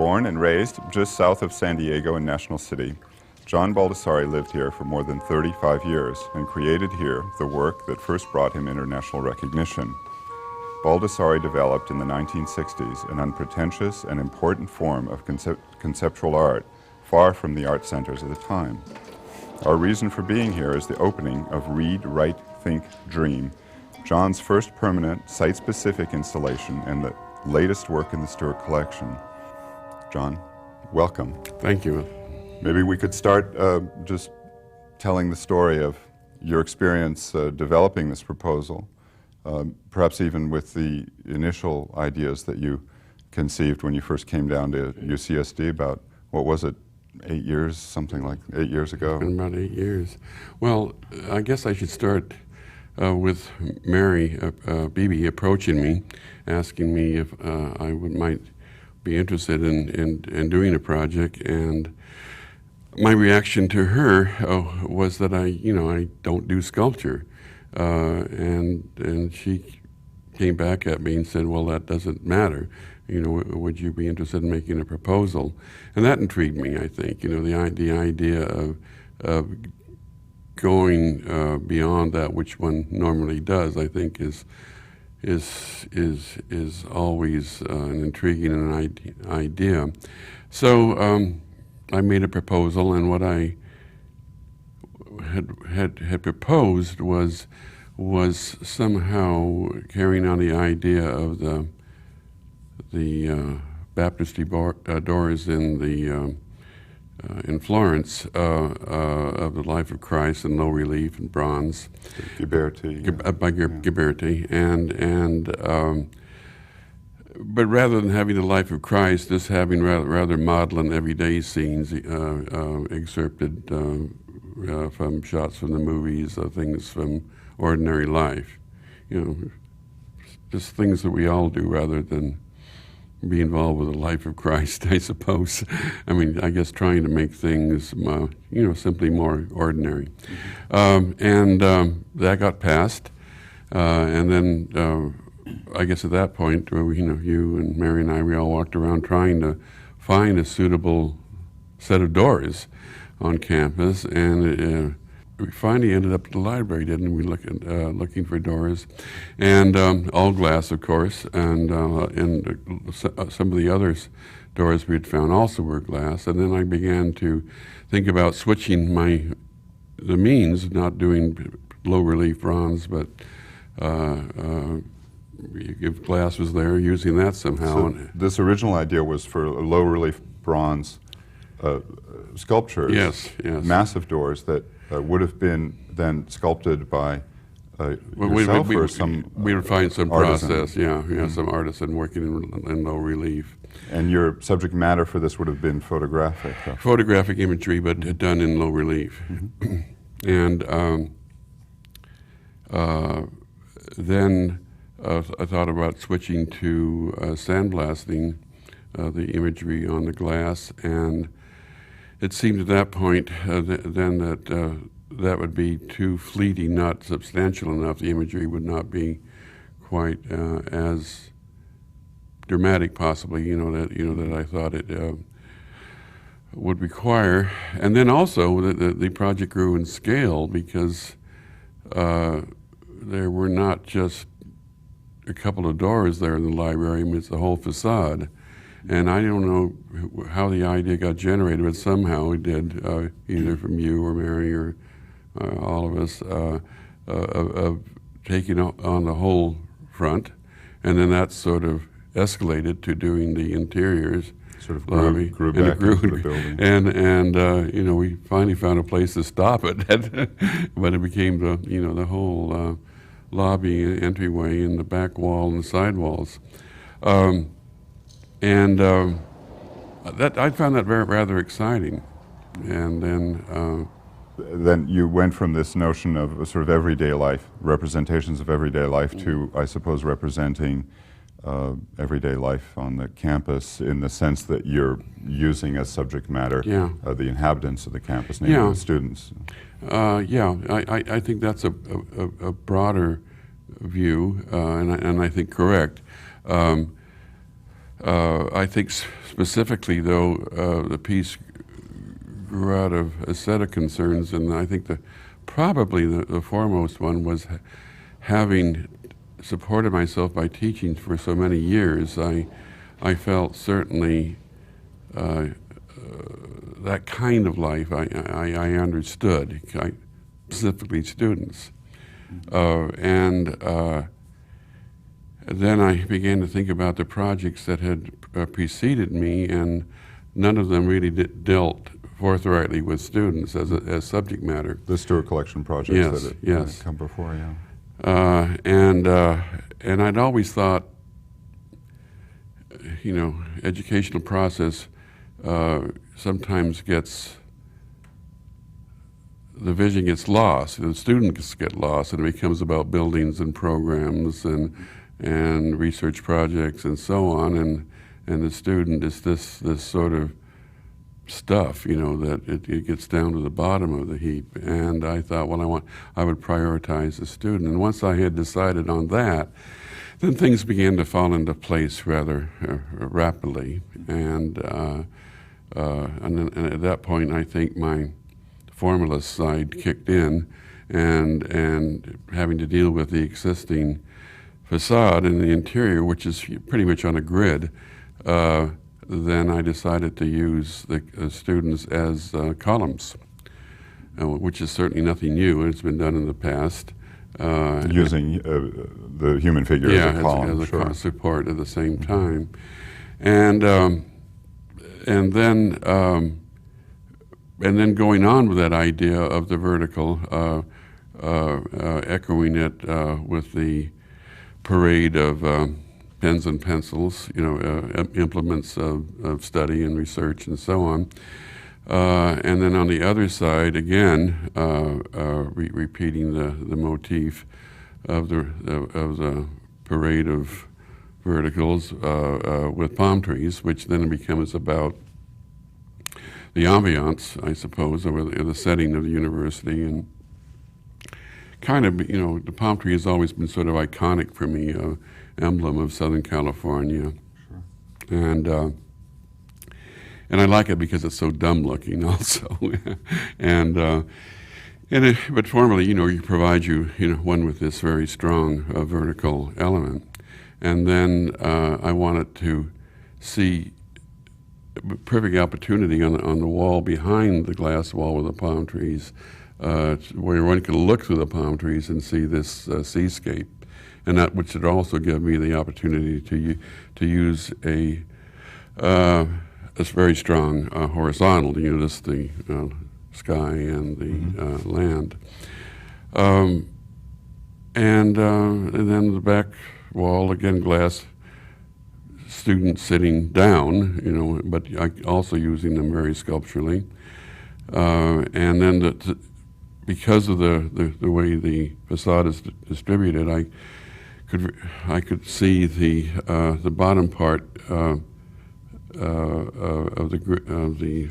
Born and raised just south of San Diego in National City, John Baldessari lived here for more than 35 years and created here the work that first brought him international recognition. Baldessari developed in the 1960s an unpretentious and important form of conceptual art, far from the art centers of the time. Our reason for being here is the opening of Read, Write, Think, Dream, John's first permanent, site-specific installation and the latest work in the Stuart Collection. John, welcome. Thank you. Maybe we could start just telling the story of your experience developing this proposal, perhaps even with the initial ideas that you conceived when you first came down to UCSD about, what was it, 8 years, something like 8 years ago? It's been about 8 years. Well, I guess I should start with Mary Beebe approaching me, asking me if I might be interested in doing a project, and my reaction to her was that I don't do sculpture, and she came back at me and said, well, that doesn't matter. Would you be interested in making a proposal? And that intrigued me, I think. The idea of going beyond that which one normally does, I think, is always an intriguing idea. So I made a proposal, and what I had proposed was somehow carrying on the idea of the baptistry doors in Florence of the Life of Christ in low relief in bronze, Ghiberti, by Ghiberti, and but rather than having the Life of Christ, just having rather maudlin everyday scenes excerpted from shots from the movies, things from ordinary life, just things that we all do rather than be involved with the life of Christ, I suppose. I mean, I guess trying to make things, simply more ordinary. And that got passed, and then I guess at that point, you and Mary and we all walked around trying to find a suitable set of doors on campus, and we finally ended up at the library, didn't we, looking for doors, and all glass, of course, and some of the other doors we had found also were glass. And then I began to think about switching the means, not doing low relief bronze, but if glass was there, using that somehow. So this original idea was for a low relief bronze sculptures, yes, massive doors that would have been then sculpted by yourself or some we would find some artisan. process, some artisan working in low relief. And your subject matter for this would have been photographic? Photographic imagery, but done in low relief. And then I thought about switching to sandblasting the imagery on the glass, and it seemed at that point then that that would be too fleeting, not substantial enough. The imagery would not be quite as dramatic, possibly, that I thought it would require. And then also the project grew in scale because there were not just a couple of doors there in the library. I mean, it's the whole facade. And I don't know how the idea got generated, but somehow it did, either from you or Mary or all of us, of taking on the whole front. And then that sort of escalated to doing the interiors. Sort of grew back into the building. And we finally found a place to stop it. But it became the whole lobby, entryway, and the back wall and the side walls. And that I found that rather exciting. And then you went from this notion of sort of everyday life, representations of everyday life, to, I suppose, representing everyday life on the campus in the sense that you're using as subject matter the inhabitants of the campus, namely the students. I think that's a broader view, and I think correct. I think specifically, though, the piece grew out of a set of concerns, and I think probably the foremost one was having supported myself by teaching for so many years. I felt certainly that kind of life I understood, specifically students. And then I began to think about the projects that had preceded me, and none of them really dealt forthrightly with students as subject matter. The Stuart Collection projects Yes, that yes. had come before, yeah. And I'd always thought, educational process sometimes the vision gets lost, the students get lost, and it becomes about buildings and programs and research projects and so on, and the student is this sort of stuff, that it gets down to the bottom of the heap. And I thought, well, I would prioritize the student. And once I had decided on that, then things began to fall into place rather rapidly. And at that point, I think my formalist side kicked in, and having to deal with the existing facade in the interior, which is pretty much on a grid, then I decided to use the students as columns, which is certainly nothing new. It's been done in the past. Using the human figure as a column. As a support at the same time. And then going on with that idea of the vertical, echoing it with the parade of pens and pencils, implements of study and research and so on. And then on the other side, again, repeating the motif of the parade of verticals with palm trees, which then becomes about the ambiance, I suppose, or the setting of the university. And kind of, the palm tree has always been sort of iconic for me, emblem of Southern California. Sure. And I like it because it's so dumb looking also. But formally, you provide one with this very strong vertical element. And then I wanted to see a perfect opportunity on the wall behind the glass wall with the palm trees, where one could look through the palm trees and see this seascape. And that which would also give me the opportunity to use a very strong horizontal, just the sky and the land. And then the back wall, again, glass, students sitting down, but also using them very sculpturally. And then because of the way the facade is distributed, I could see the bottom part of the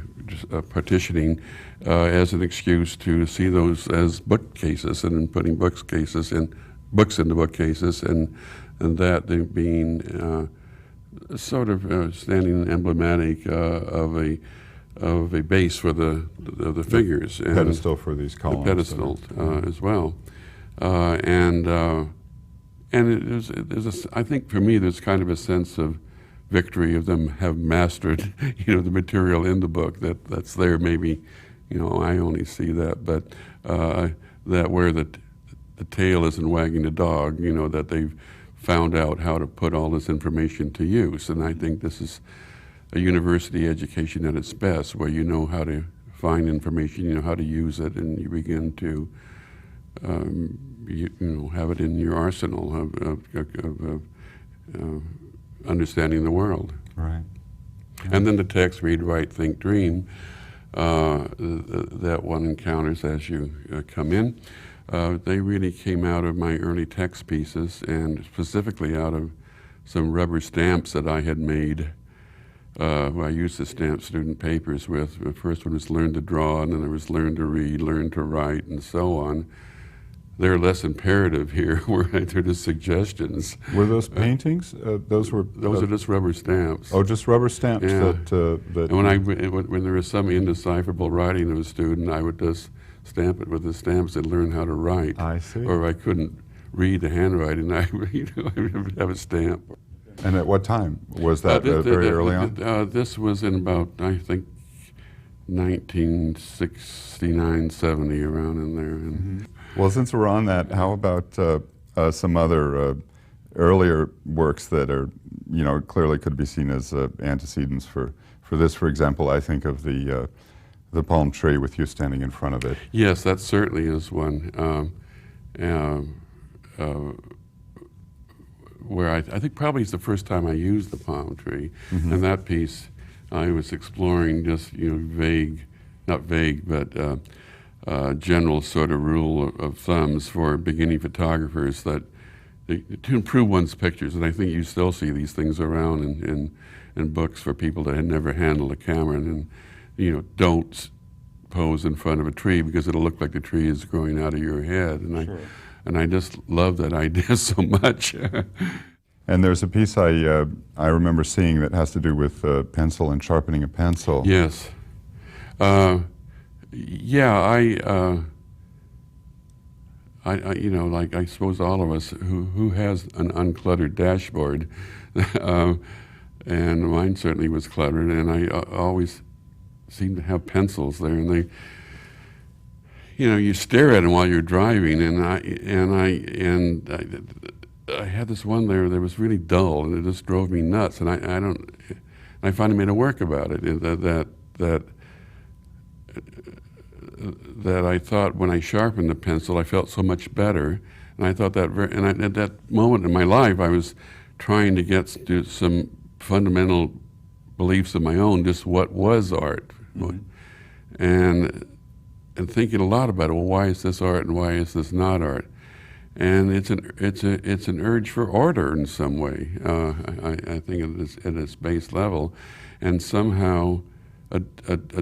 partitioning as an excuse to see those as bookcases, and then putting books into bookcases, and that being sort of standing emblematic of a base for the figures, and pedestal for these columns, the pedestal as well, and I think for me there's kind of a sense of victory of them have mastered the material in the book that's there. Maybe I only see that, but that where the tail isn't wagging the dog, that they've found out how to put all this information to use. And I think this is a university education at its best, where you know how to find information, you know how to use it, and you begin to have it in your arsenal of understanding the world. Right. Yeah. And then the text, read, write, think, dream, that one encounters as you come in. They really came out of my early text pieces, and specifically out of some rubber stamps that I had made. I used to stamp student papers with. The first one was learn to draw, and then there was learn to read, learn to write, and so on. they're less imperative here, where they're just suggestions. Were those paintings? Those were. Those are just rubber stamps. Oh, just rubber stamps. Yeah. That. And when there was some indecipherable writing of a student, I would just stamp it with the stamps and learn how to write. I see. Or if I couldn't read the handwriting, I would have a stamp. And at what time was that? Very early on. This was in about, I think, 1969, 70, around in there. And Well, since we're on that, how about some other earlier works that are, clearly could be seen as antecedents for this? For example, I think of the palm tree with you standing in front of it. Yes, that certainly is one. Where I think probably it's the first time I used the palm tree. And that piece, I was exploring just, not vague, but general sort of rule of thumbs for beginning photographers that to improve one's pictures. And I think you still see these things around in books for people that had never handled a camera, and don't pose in front of a tree because it'll look like the tree is growing out of your head. And Sure. I just love that idea so much. And there's a piece I remember seeing that has to do with pencil and sharpening a pencil. Yes. Like I suppose all of us who has an uncluttered dashboard, and mine certainly was cluttered, and I always seem to have pencils there, and they, you stare at them while you're driving, and I had this one there that was really dull, and it just drove me nuts, and I finally made a work about it, that I thought when I sharpened the pencil, I felt so much better, and I thought that at that moment in my life, I was trying to get to some fundamental beliefs of my own, just what was art, and thinking a lot about it. Well, why is this art and why is this not art? And it's an urge for order in some way. I think at its base level, and somehow a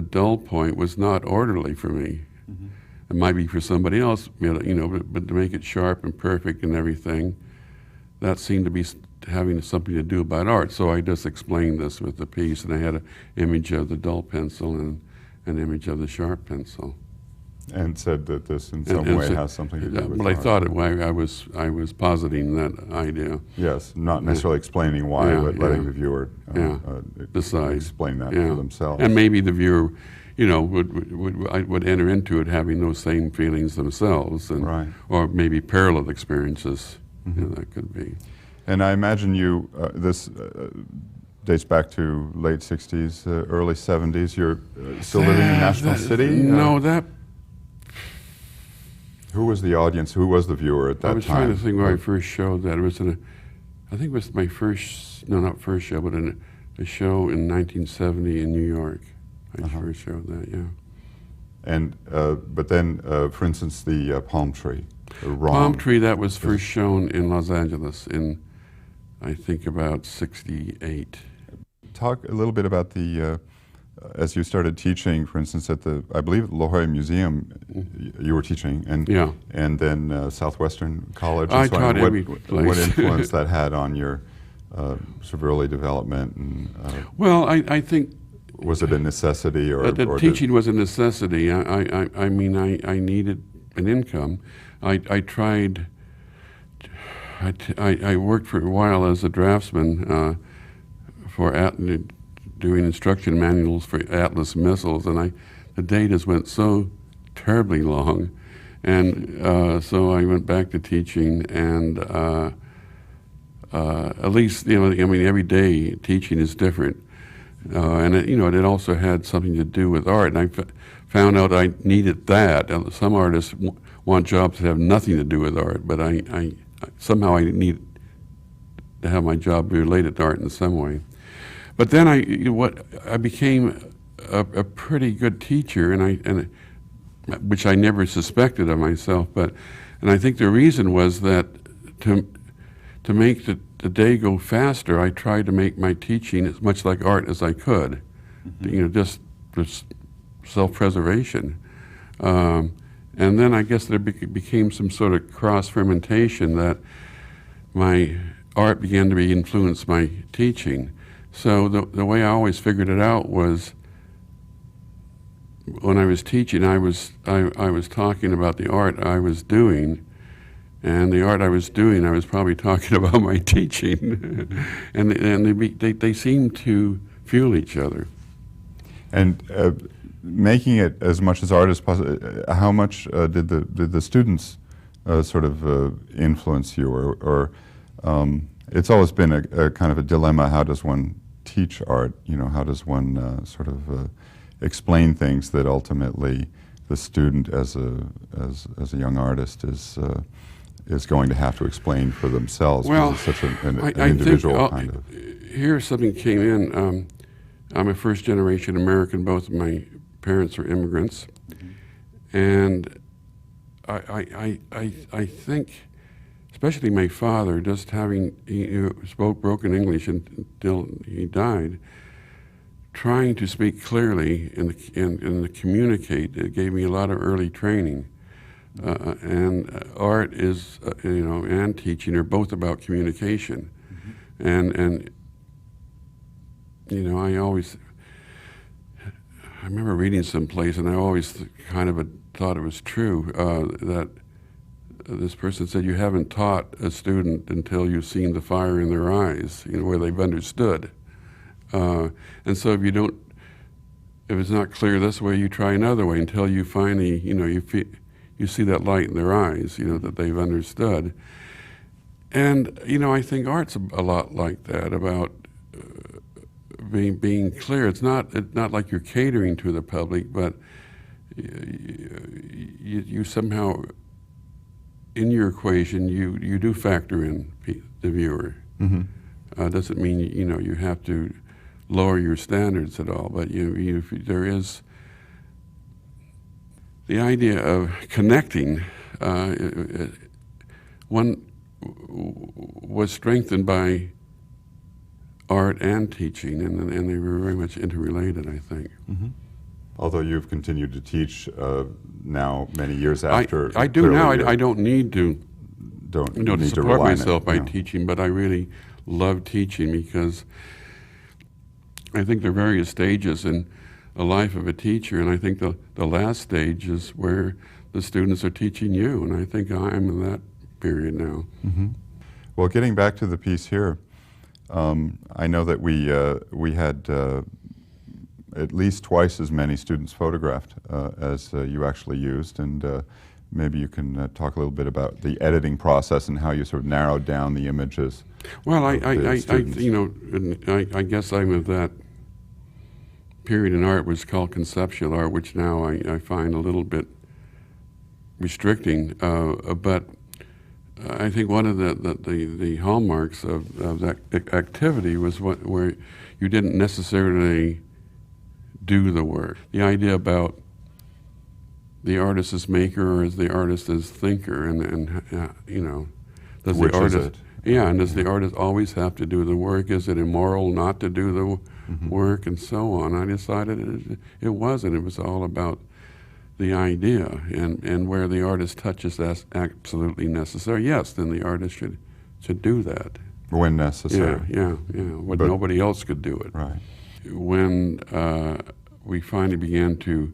dull point was not orderly for me. It might be for somebody else, but to make it sharp and perfect and everything, that seemed to be having something to do about art. So I just explained this with the piece, and I had an image of the dull pencil and an image of the sharp pencil. And said that this in some way has something to do with but art. I thought I was positing that idea. Yes, not necessarily explaining why, but letting the viewer decide, explain that for themselves. And maybe the viewer, would enter into it having those same feelings themselves, and or maybe parallel experiences. That could be. And I imagine this dates back to late '60s, early '70s. You're still living in National City? No, that. Who was the audience? Who was the viewer at that time? I was trying to think where I first showed that. It was I think it was my first, not first show, but a show in 1970 in New York. I first showed that, yeah. And but then, for instance, the palm tree. Palm tree, that was first shown in Los Angeles in, I think, about '68. Talk a little bit about the. As you started teaching, for instance, at I believe at La Jolla Museum, you were teaching, and then Southwestern College. And I taught every place. What influence that had on your sort of early development? And, well, I think. Was it a necessity, or teaching was a necessity? I mean, I needed an income. I tried. I worked for a while as a draftsman doing instruction manuals for Atlas missiles, and the day just went so terribly long, and so I went back to teaching, and at least every day teaching is different, and it also had something to do with art, and I found out I needed that. Some artists want jobs that have nothing to do with art, but I somehow I need to have my job be related to art in some way. But then I became a pretty good teacher, and which I never suspected of myself. And I think the reason was that to make the day go faster, I tried to make my teaching as much like art as I could, just self-preservation. And then I guess there became some sort of cross-fermentation that my art began to be influenced by teaching. So the way I always figured it out was when I was teaching, I was talking about the art I was doing, and the art I was doing, I was probably talking about my teaching, and they seemed to fuel each other. And making it as much as art as possible, how much did the students sort of influence you, or it's always been a kind of a dilemma. How does one teach art? You know, how does one sort of explain things that ultimately the student, as a young artist, is going to have to explain for themselves? Well, it's such an I individual think, kind of. Here something came in. I'm a first-generation American. Both of my parents were immigrants, and I think, especially my father, just having he spoke broken English until he died, trying to speak clearly and communicate, it gave me a lot of early training. And art is, and teaching are both about communication. And I remember reading someplace, and I always kind of thought it was true, that this person said, you haven't taught a student until you've seen the fire in their eyes, where they've understood. And so if it's not clear this way, you try another way until you finally, you see that light in their eyes, that they've understood. And, I think art's a lot like that, about being clear. It's not like you're catering to the public, but you somehow, in your equation, you do factor in the viewer. Doesn't mean, you have to lower your standards at all, but there is the idea of connecting. One was strengthened by art and teaching, and they were very much interrelated, I think. Although you've continued to teach now many years after. I do now. I don't need to need to support myself by teaching, but I really love teaching because I think there are various stages in the life of a teacher, and I think the last stage is where the students are teaching you, and I think I'm in that period now. Well, getting back to the piece here, I know that we had at least twice as many students photographed as you actually used, and maybe you can talk a little bit about the editing process and how you sort of narrowed down the images. Well, I guess I'm of that period in art was called conceptual art, which now I find a little bit restricting, but I think one of the hallmarks of that activity was where you didn't necessarily do the work. The idea about the artist as maker or as the artist as thinker, and does Which the artist is it? and does the artist always have to do the work? Is it immoral not to do the work, and so on? I decided it wasn't. It was all about the idea, and where the artist touches that's absolutely necessary. Yes, then the artist should do that when necessary. Yeah. When nobody else could do it. Right. When we finally began to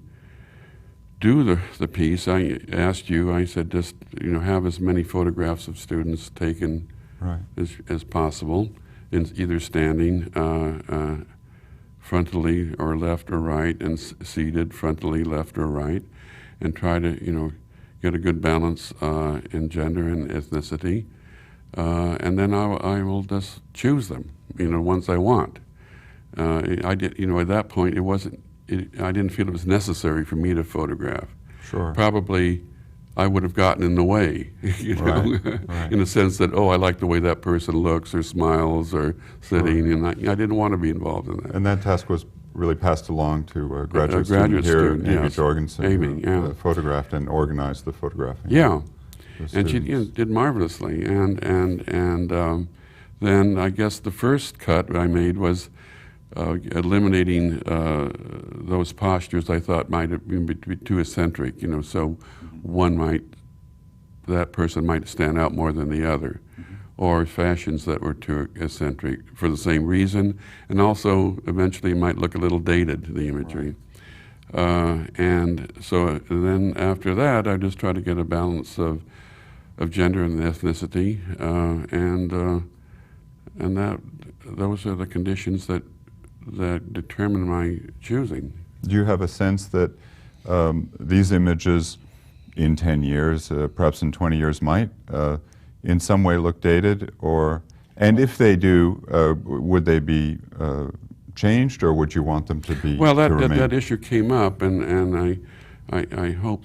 do the piece, I asked you. I said, just have as many photographs of students taken as possible, in either standing frontally or left or right, and seated frontally left or right, and try to get a good balance in gender and ethnicity, and then I will just choose them, ones I want. I did, at that point, I didn't feel it was necessary for me to photograph. Sure. Probably I would have gotten in the way, Right. in the sense that, I like the way that person looks or smiles or sitting, and I didn't want to be involved in that. And that task was really passed along to a graduate student here, Amy Jorgensen, who photographed and organized the photographing. Yeah, and she did marvelously. And then I guess the first cut I made was eliminating those postures I thought might have been too eccentric, you know, so that person might stand out more than the other, or fashions that were too eccentric for the same reason, and also eventually might look a little dated, the imagery. And so then after that, I just try to get a balance of gender and ethnicity, and those are the conditions that determine my choosing. Do you have a sense that these images in 10 years, perhaps in 20 years, might in some way look dated? And if they do, would they be changed, or would you want them to be? Well, that issue came up, and I hope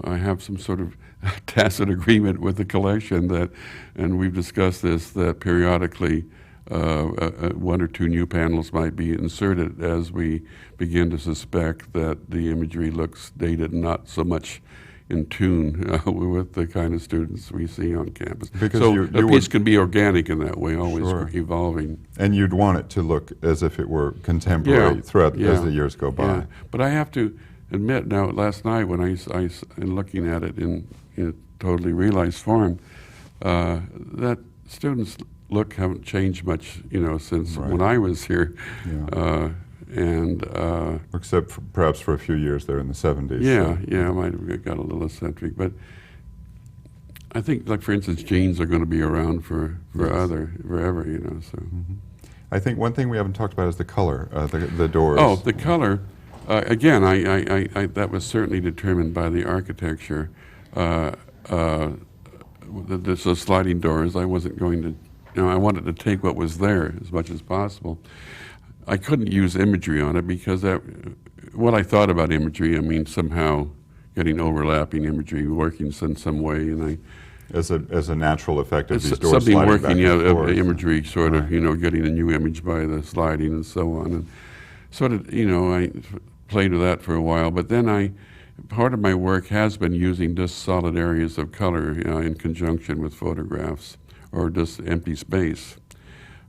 I have some sort of tacit agreement with the collection that, and we've discussed this, that periodically one or two new panels might be inserted as we begin to suspect that the imagery looks dated and not so much in tune with the kind of students we see on campus. Because so a piece can be organic in that way, always evolving. And you'd want it to look as if it were contemporary throughout as the years go by. Yeah. But I have to admit, now last night when I looking at it in a totally realized form, that students' look haven't changed much, you know, since when I was here. Yeah. Except perhaps for a few years there in the 70s. Yeah, I might have got a little eccentric, but I think, like for instance, jeans are going to be around forever, you know. So, I think one thing we haven't talked about is the color, the doors. Oh, the color. Again, I that was certainly determined by the architecture. The sliding doors. I wasn't going to, you know, I wanted to take what was there as much as possible. I couldn't use imagery on it because what I thought about imagery, I mean, somehow getting overlapping imagery working in some way, and as a natural effect of these doors something sliding working, back and forth. Imagery sort of, you know, getting a new image by the sliding and so on, and sort of, you know, I played with that for a while, but then part of my work has been using just solid areas of color in conjunction with photographs or just empty space.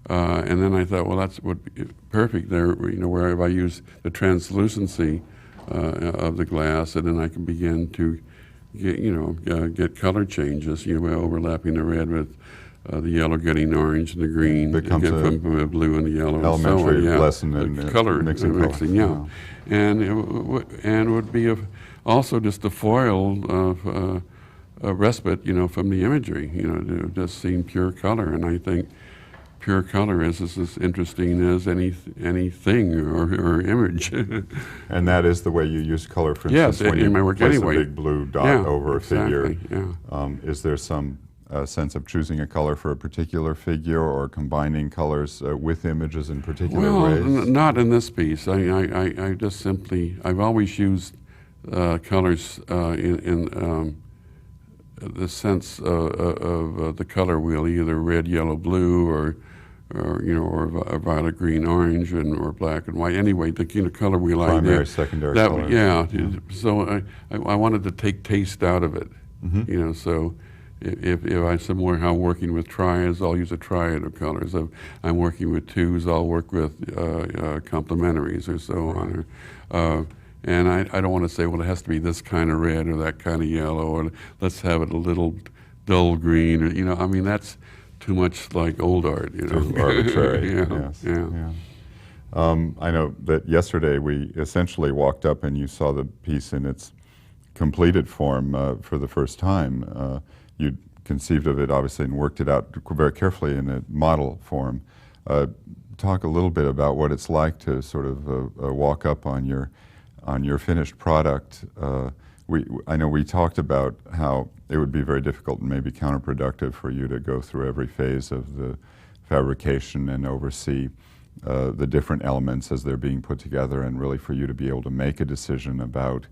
And then I thought, well, that would be perfect there, you know, where if I use the translucency of the glass, and then I can begin to get, you know, get color changes, you know, overlapping the red with the yellow getting orange and the green, becomes from the blue and the yellow, elementary and so on, lesson in color mixing, yeah. And it would be also just a foil of a respite, you know, from the imagery, you know, to just seeing pure color, and I think pure color is as interesting as anything or image. And that is the way you use color, for instance, when you in my work place anyway. a big blue dot over a figure. Yeah. Is there some sense of choosing a color for a particular figure, or combining colors with images in particular ways? Not in this piece. I just simply, I've always used colors in the sense of the color wheel, either red, yellow, blue, or you know, or violet, green, orange, or black and white. Anyway, the kind of color wheel idea. Primary, secondary colors. Yeah. So I wanted to take taste out of it. You know, so if I'm somehow working with triads, I'll use a triad of colors. If I'm working with twos, I'll work with complementaries or so on. And I don't want to say, well, it has to be this kind of red or that kind of yellow, or let's have it a little dull green, or, you know, I mean, that's too much like old art, you know. Too arbitrary. Yes. I know that yesterday we essentially walked up and you saw the piece in its completed form for the first time. You conceived of it, obviously, and worked it out very carefully in a model form. Talk a little bit about what it's like to sort of walk up on your finished product. I know we talked about how it would be very difficult and maybe counterproductive for you to go through every phase of the fabrication and oversee the different elements as they're being put together, and really for you to be able to make a decision about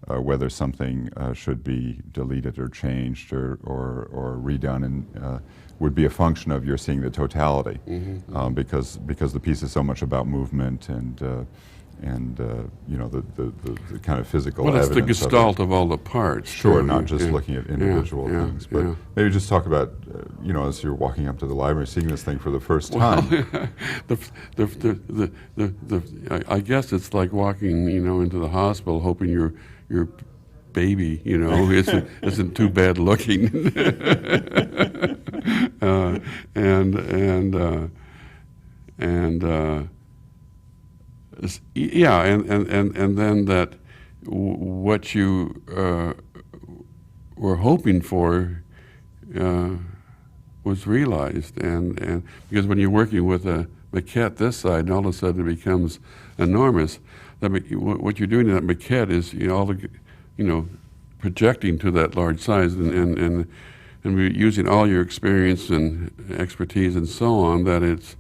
whether something should be deleted or changed or redone, and would be a function of your seeing the totality, because the piece is so much about movement you know, the kind of physical Well, it's evidence the gestalt of all the parts. Sure, too. not just Yeah. looking at individual Yeah, things, but yeah. maybe just talk about, you know, as you're walking up to the library, seeing this thing for the first Well, time. I guess it's like walking, you know, into the hospital, hoping your baby, you know, isn't too bad looking, yeah, and then that what you were hoping for was realized, and because when you're working with a maquette this side, and all of a sudden it becomes enormous, what you're doing in that maquette is projecting to that large size, and using all your experience and expertise and so on, that it's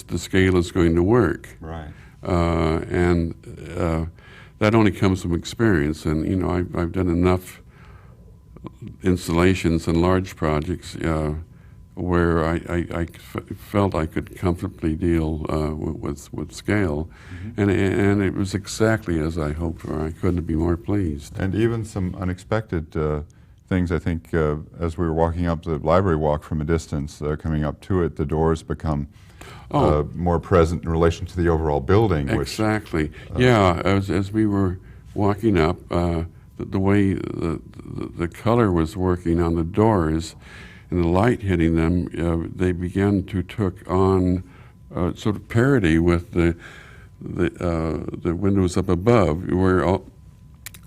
the scale is going to work. Right. And that only comes from experience, and you know I've done enough installations and large projects where I felt I could comfortably deal with scale, Mm-hmm. and it was exactly as I hoped for. I couldn't be more pleased. And even some unexpected things, I think, as we were walking up the library walk from a distance, coming up to it, the doors become more present in relation to the overall building. Exactly. Yeah, as we were walking up, the way the color was working on the doors and the light hitting them, they began to took on sort of parity with the windows up above, where all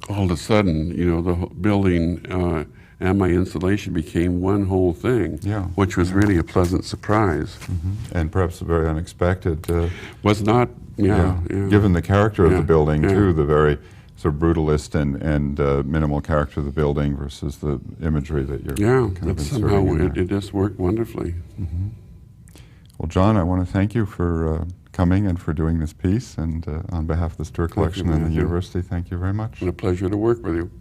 of a sudden, you know, the whole building and my installation became one whole thing, which was really a pleasant surprise. Mm-hmm. And perhaps very unexpected. Was not, given the character of the building, too, the very sort of brutalist and minimal character of the building versus the imagery that you're kind of somehow inserting in there. it just worked wonderfully. Mm-hmm. Well, John, I want to thank you for coming and for doing this piece, and on behalf of the Stuart Collection and the university, thank you very much. And a pleasure to work with you.